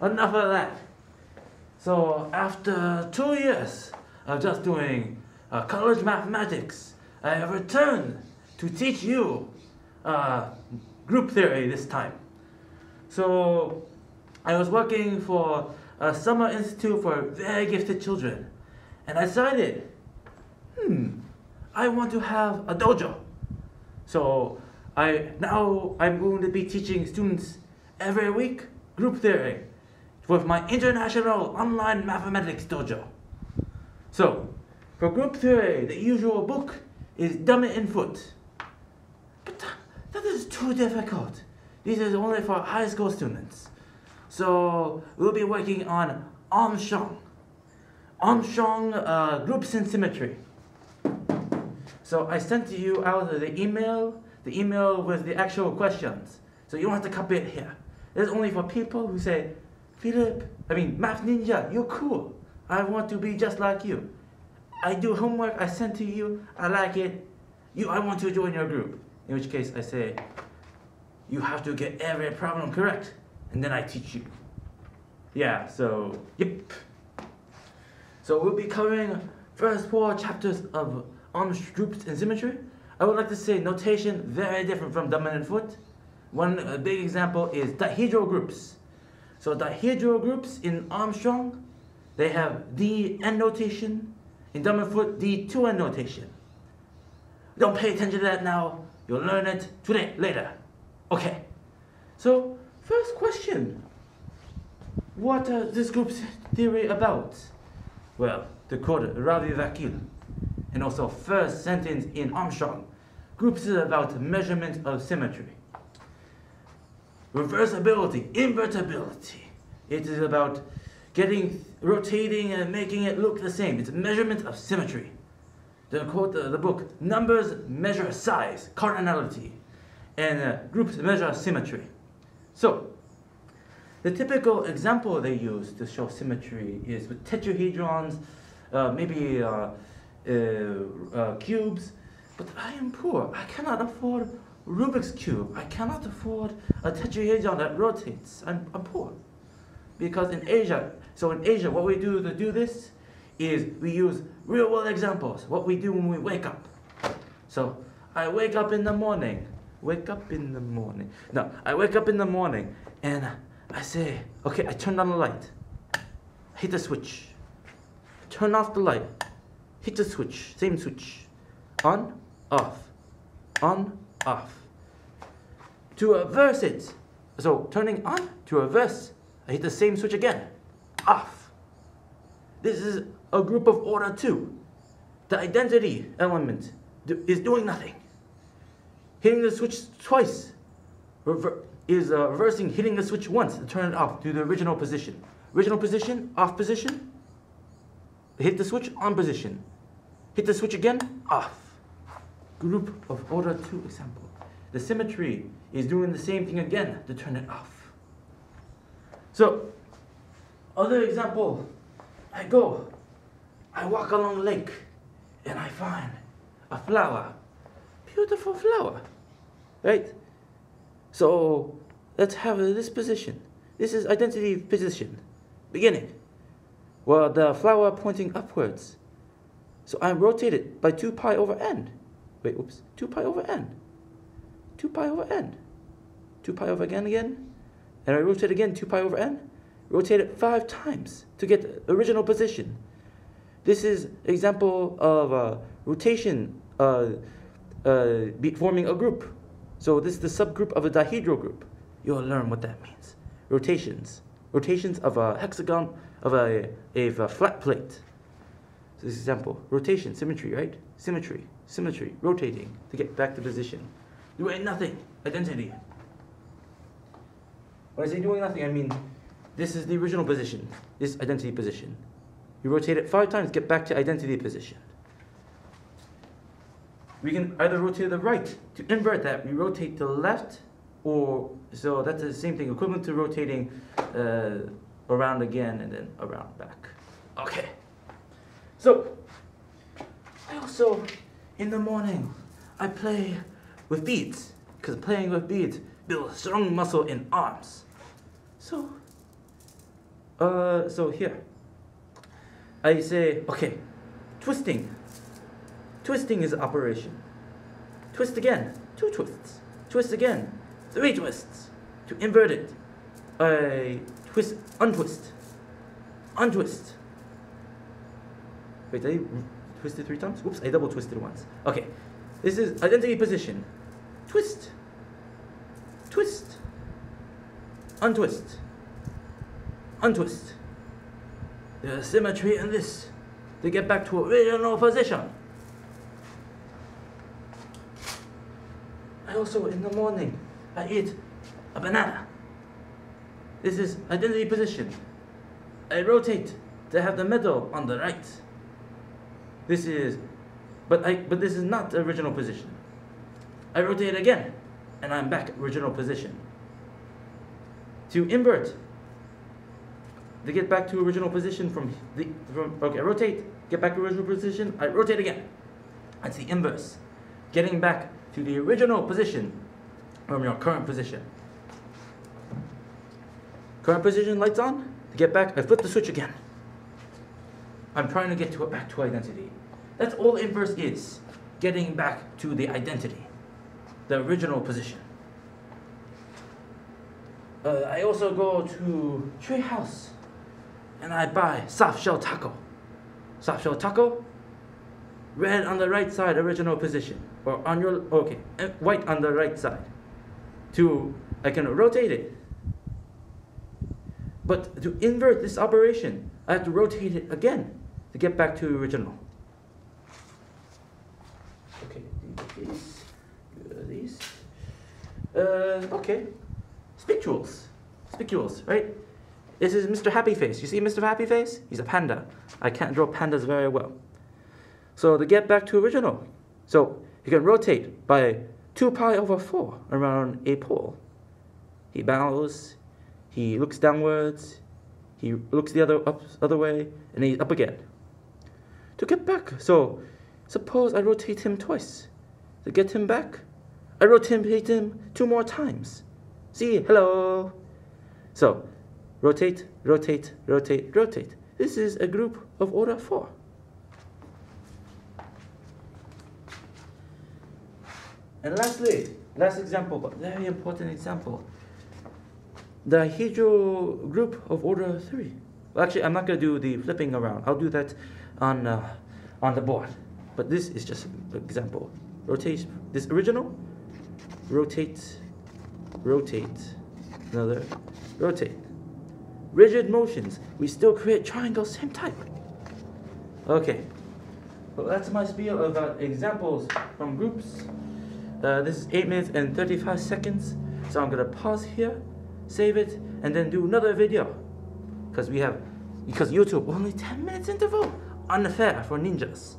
enough of that. So after 2 years of just doing college mathematics, I have returned to teach you group theory this time. So I was working for a summer institute for very gifted children, and I decided, I want to have a dojo. So I'm going to be teaching students every week group theory with my international online mathematics dojo. So for group theory, the usual book is Dummit and Foote. But that is too difficult. This is only for high school students. So we'll be working on Armstrong groups and symmetry. So I sent you out the email with the actual questions. So you don't have to copy it here. It's only for people who say, Math Ninja, you're cool. I want to be just like you. I do homework, I send to you, I like it. I want to join your group. In which case I say, you have to get every problem correct, and then I teach you. Yeah, so, yep. So we'll be covering first 4 chapters of groups and symmetry. I would like to say notation very different from Dummit and Foote. One big example is dihedral groups. So dihedral groups in Armstrong, they have D-N notation. In Dummit and Foote, D2N notation. Don't pay attention to that now. You'll learn it later. Okay. So first question. What is this group theory about? Well, to quote Ravi Vakil, and also first sentence in Armstrong, groups is about measurement of symmetry. Reversibility, invertibility. It is about rotating and making it look the same. It's a measurement of symmetry. To quote the book, numbers measure size, cardinality, and groups measure symmetry. So, the typical example they use to show symmetry is with tetrahedrons, cubes. But I am poor. I cannot afford Rubik's Cube. I cannot afford a tetrahedron that rotates. I'm poor. Because in Asia, what we do to do this is we use real-world examples. What we do when we wake up. So I wake up in the morning. I wake up in the morning and I say, okay, I turn on the light. Hit the switch. Turn off the light. Hit the switch. Same switch. On, off. On, off. To reverse it. So turning on to reverse, I hit the same switch again. Off. This is a group of order 2. The identity element is doing nothing. Hitting the switch twice is reversing hitting the switch once to turn it off to the original position. Original position, off position. Hit the switch, on position. Hit the switch again, off. Group of order 2 example. The symmetry is doing the same thing again to turn it off. So, other example, I walk along the lake, and I find a flower. Beautiful flower, right? So, let's have this position. This is identity position, beginning. Well, the flower pointing upwards. So I rotate it by 2 pi over n. 2 pi over n. 2 pi over n. 2 pi over again. And I rotate again 2 pi over n. Rotate it 5 times to get the original position. This is example of rotation forming a group. So this is the subgroup of a dihedral group. You'll learn what that means. Rotations of a hexagon of a flat plate. So this example, rotation, symmetry, right? Symmetry, rotating to get back to position. Doing nothing, identity. When I say doing nothing, I mean this is the original position, this identity position. You rotate it 5 times, get back to identity position. We can either rotate to the right. To invert that, we rotate to the left, so that's the same thing, equivalent to rotating around again and then around back. Okay. So, I also, in the morning, I play with beads, because playing with beads builds strong muscle in arms. So, So here, I say, okay, twisting. Twisting is an operation. Twist again, 2 twists. Twist again, 3 twists. To invert it, I twist, untwist. Untwist. Wait, did I twist it 3 times? Whoops, I double twisted once. Okay, this is identity position. Twist. Twist. Untwist. Untwist. There's symmetry in this. To get back to original position. I also, in the morning, I eat a banana. This is identity position. I rotate to have the middle on the right. This is, but this is not the original position. I rotate again, and I'm back original position. To invert, to get back to original position okay, rotate, get back to original position, I rotate again. That's the inverse. Getting back to the original position from your current position. Current position, lights on. To get back, I flip the switch again. I'm trying to get back to identity. That's all inverse is. Getting back to the identity. The original position. I also go to Tree House and I buy soft shell taco. Soft shell taco, red on the right side, original position. Or on your, okay, and white on the right side. I can rotate it. But to invert this operation, I have to rotate it again to get back to original. Okay, these. Okay, spicules. Spicules, right? This is Mr. Happy Face. You see Mr. Happy Face? He's a panda. I can't draw pandas very well. So to get back to original, so you can rotate by 2 pi over 4 around a pole. He bows, he looks downwards, he looks the other way, and he's up again. To get back, so suppose I rotate him twice. To get him back, I rotate him 2 more times. See, hello. So, rotate, rotate, rotate, rotate. This is a group of order 4. And lastly, last example, but very important example. The dihedral group of order 3. Well, actually, I'm not going to do the flipping around. I'll do that on the board. But this is just an example. Rotate this original. Rotate, rotate, another, rotate. Rigid motions. We still create triangles, same type. Okay. Well, that's my spiel about examples from groups. This is 8 minutes and 35 seconds. So I'm going to pause here, save it, and then do another video. Because YouTube, only 10 minutes interval. Unfair for ninjas.